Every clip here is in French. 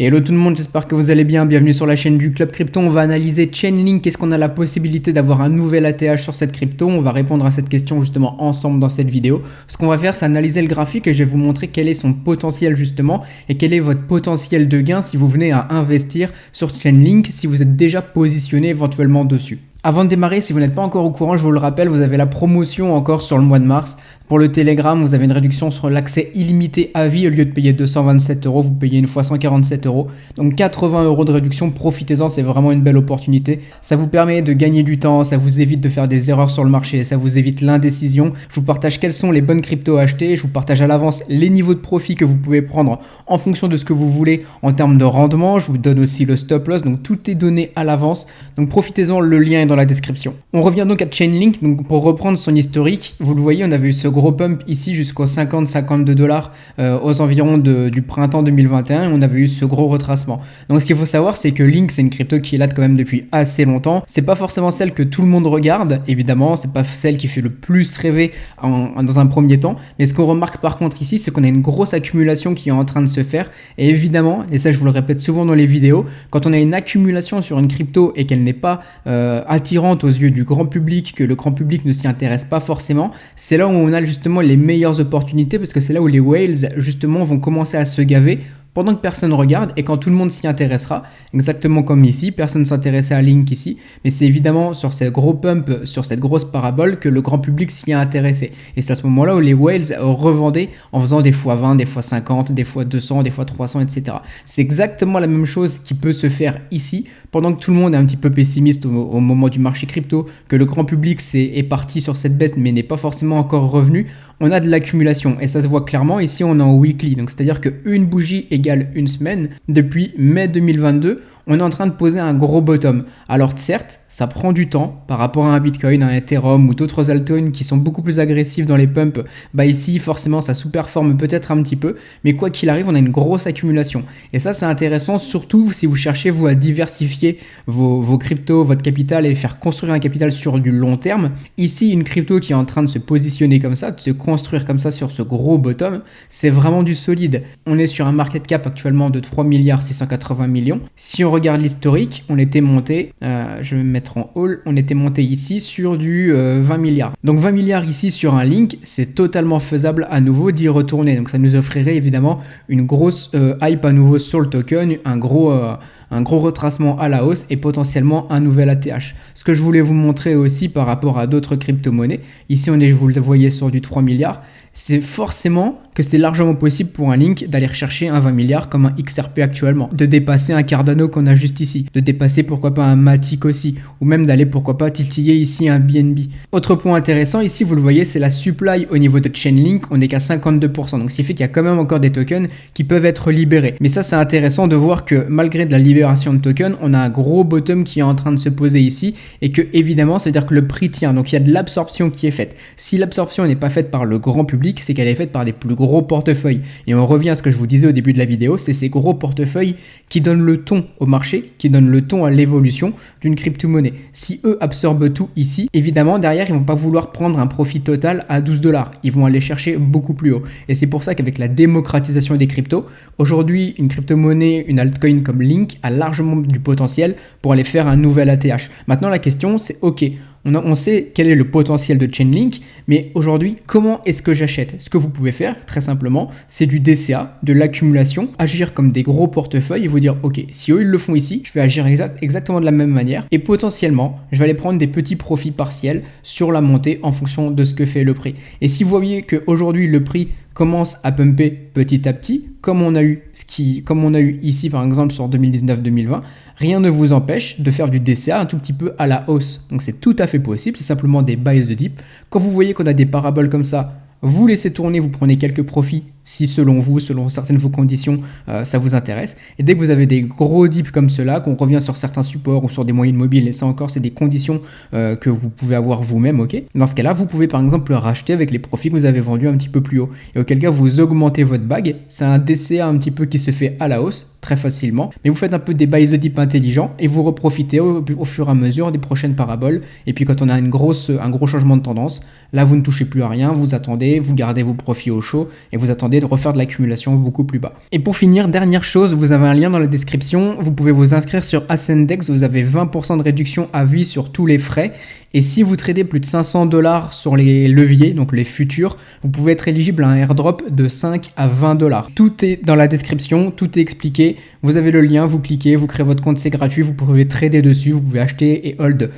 Hello tout le monde, j'espère que vous allez bien, bienvenue sur la chaîne du Club Crypto. On va analyser Chainlink, est-ce qu'on a la possibilité d'avoir un nouvel ATH sur cette crypto? On va répondre à cette question justement ensemble dans cette vidéo. Ce qu'on va faire, c'est analyser le graphique et je vais vous montrer quel est son potentiel justement et quel est votre potentiel de gain si vous venez à investir sur Chainlink, si vous êtes déjà positionné éventuellement dessus. Avant de démarrer, si vous n'êtes pas encore au courant, je vous le rappelle, vous avez la promotion encore sur le mois de mars. Pour le Telegram, vous avez une réduction sur l'accès illimité à vie. Au lieu de payer 227 €, vous payez une fois 147 €. Donc 80 € de réduction, profitez-en, c'est vraiment une belle opportunité. Ça vous permet de gagner du temps, ça vous évite de faire des erreurs sur le marché, ça vous évite l'indécision. Je vous partage quelles sont les bonnes cryptos à acheter, je vous partage à l'avance les niveaux de profit que vous pouvez prendre en fonction de ce que vous voulez en termes de rendement. Je vous donne aussi le stop loss, donc tout est donné à l'avance. Donc profitez-en, le lien est dans la description. On revient donc à Chainlink. Donc pour reprendre son historique, vous le voyez, on avait eu ce gros pump ici jusqu'aux 50-52 $ aux environs du printemps 2021 et on avait eu ce gros retracement. Donc ce qu'il faut savoir, c'est que Link, c'est une crypto qui est là quand même depuis assez longtemps. C'est pas forcément celle que tout le monde regarde, évidemment, c'est pas celle qui fait le plus rêver dans un premier temps, mais ce qu'on remarque par contre ici, c'est qu'on a une grosse accumulation qui est en train de se faire et évidemment, et ça je vous le répète souvent dans les vidéos, quand on a une accumulation sur une crypto et qu'elle n'est pas attirante aux yeux du grand public, que le grand public ne s'y intéresse pas forcément, c'est là où on a justement les meilleures opportunités parce que c'est là où les whales justement vont commencer à se gaver pendant que personne regarde et quand tout le monde s'y intéressera, exactement comme ici, personne ne s'intéressait à Link ici, mais c'est évidemment sur ces gros pumps, sur cette grosse parabole que le grand public s'y est intéressé. Et c'est à ce moment-là où les whales revendaient en faisant des fois 20, des fois 50, des fois 200, des fois 300, etc. C'est exactement la même chose qui peut se faire ici, pendant que tout le monde est un petit peu pessimiste au moment du marché crypto, que le grand public est parti sur cette baisse mais n'est pas forcément encore revenu, on a de l'accumulation et ça se voit clairement. Ici on est en weekly, donc c'est-à-dire qu'une bougie égale une semaine. Depuis mai 2022, on est en train de poser un gros bottom. Alors certes, ça prend du temps par rapport à un Bitcoin, à un Ethereum ou d'autres altcoins qui sont beaucoup plus agressifs dans les pumps. Bah ici, forcément, ça sous-performe peut-être un petit peu, mais quoi qu'il arrive, on a une grosse accumulation. Et ça, c'est intéressant, surtout si vous cherchez, vous, à diversifier vos cryptos, votre capital et faire construire un capital sur du long terme. Ici, une crypto qui est en train de se positionner comme ça, de se construire comme ça sur ce gros bottom, c'est vraiment du solide. On est sur un market cap actuellement de 3 680 millions. Si on regarde l'historique, on était monté, je vais me mettre en haul, on était monté ici sur du 20 milliards. Donc 20 milliards ici sur un Link, c'est totalement faisable à nouveau d'y retourner. Donc ça nous offrirait évidemment une grosse hype à nouveau sur le token, un gros retracement à la hausse et potentiellement un nouvel ATH. Ce que je voulais vous montrer aussi par rapport à d'autres crypto-monnaies, ici vous le voyez sur du 3 milliards, c'est forcément que c'est largement possible pour un Link d'aller rechercher un 20 milliards comme un XRP actuellement, de dépasser un Cardano qu'on a juste ici, de dépasser pourquoi pas un Matic aussi, ou même d'aller pourquoi pas titiller ici un BNB. Autre point intéressant ici, vous le voyez, c'est la supply au niveau de Chainlink, on n'est qu'à 52%, donc ce qui fait qu'il y a quand même encore des tokens qui peuvent être libérés. Mais ça c'est intéressant de voir que malgré de la libération de tokens, on a un gros bottom qui est en train de se poser ici, et que évidemment, c'est-à-dire que le prix tient, donc il y a de l'absorption qui est faite. Si l'absorption n'est pas faite par le grand public, c'est qu'elle est faite par des plus gros portefeuilles. Et on revient à ce que je vous disais au début de la vidéo, c'est ces gros portefeuilles qui donnent le ton au marché, qui donnent le ton à l'évolution d'une crypto-monnaie. Si eux absorbent tout ici, évidemment, derrière, ils vont pas vouloir prendre un profit total à 12 $. Ils vont aller chercher beaucoup plus haut. Et c'est pour ça qu'avec la démocratisation des cryptos, aujourd'hui, une crypto-monnaie, une altcoin comme Link a largement du potentiel pour aller faire un nouvel ATH. Maintenant, la question, c'est OK. On sait quel est le potentiel de Chainlink, mais aujourd'hui, comment est-ce que j'achète? Ce que vous pouvez faire, très simplement, c'est du DCA, de l'accumulation, agir comme des gros portefeuilles et vous dire, ok, si eux ils le font ici, je vais agir exactement de la même manière et potentiellement, je vais aller prendre des petits profits partiels sur la montée en fonction de ce que fait le prix. Et si vous voyez qu'aujourd'hui, le prix commence à pumper petit à petit, comme on a eu ici par exemple sur 2019-2020, rien ne vous empêche de faire du DCA un tout petit peu à la hausse. Donc c'est tout à fait possible, c'est simplement des buy the dip. Quand vous voyez qu'on a des paraboles comme ça, vous laissez tourner, vous prenez quelques profits si selon vous, selon certaines de vos conditions, ça vous intéresse. Et dès que vous avez des gros dips comme cela, qu'on revient sur certains supports ou sur des moyennes mobiles, et ça encore c'est des conditions que vous pouvez avoir vous-même, ok. Dans ce cas-là, vous pouvez par exemple racheter avec les profits que vous avez vendus un petit peu plus haut. Et auquel cas, vous augmentez votre bag, c'est un DCA un petit peu qui se fait à la hausse, très facilement. Mais vous faites un peu des buys the dip intelligents et vous reprofitez au fur et à mesure des prochaines paraboles. Et puis quand on a un gros changement de tendance, là vous ne touchez plus à rien, vous attendez, vous gardez vos profits au chaud et vous attendez de refaire de l'accumulation beaucoup plus bas. Et pour finir, dernière chose, vous avez un lien dans la description, vous pouvez vous inscrire sur Ascendex, vous avez 20% de réduction à vie sur tous les frais. Et si vous tradez plus de 500 $ sur les leviers, donc les futurs, vous pouvez être éligible à un airdrop de 5 à 20 $. Tout est dans la description, tout est expliqué. Vous avez le lien, vous cliquez, vous créez votre compte, c'est gratuit, vous pouvez trader dessus, vous pouvez acheter et hold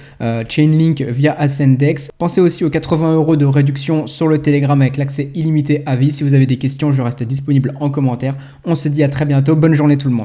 Chainlink via Ascendex. Pensez aussi aux 80 € de réduction sur le Telegram avec l'accès illimité à vie. Si vous avez des questions, je reste disponible en commentaire. On se dit à très bientôt, bonne journée tout le monde.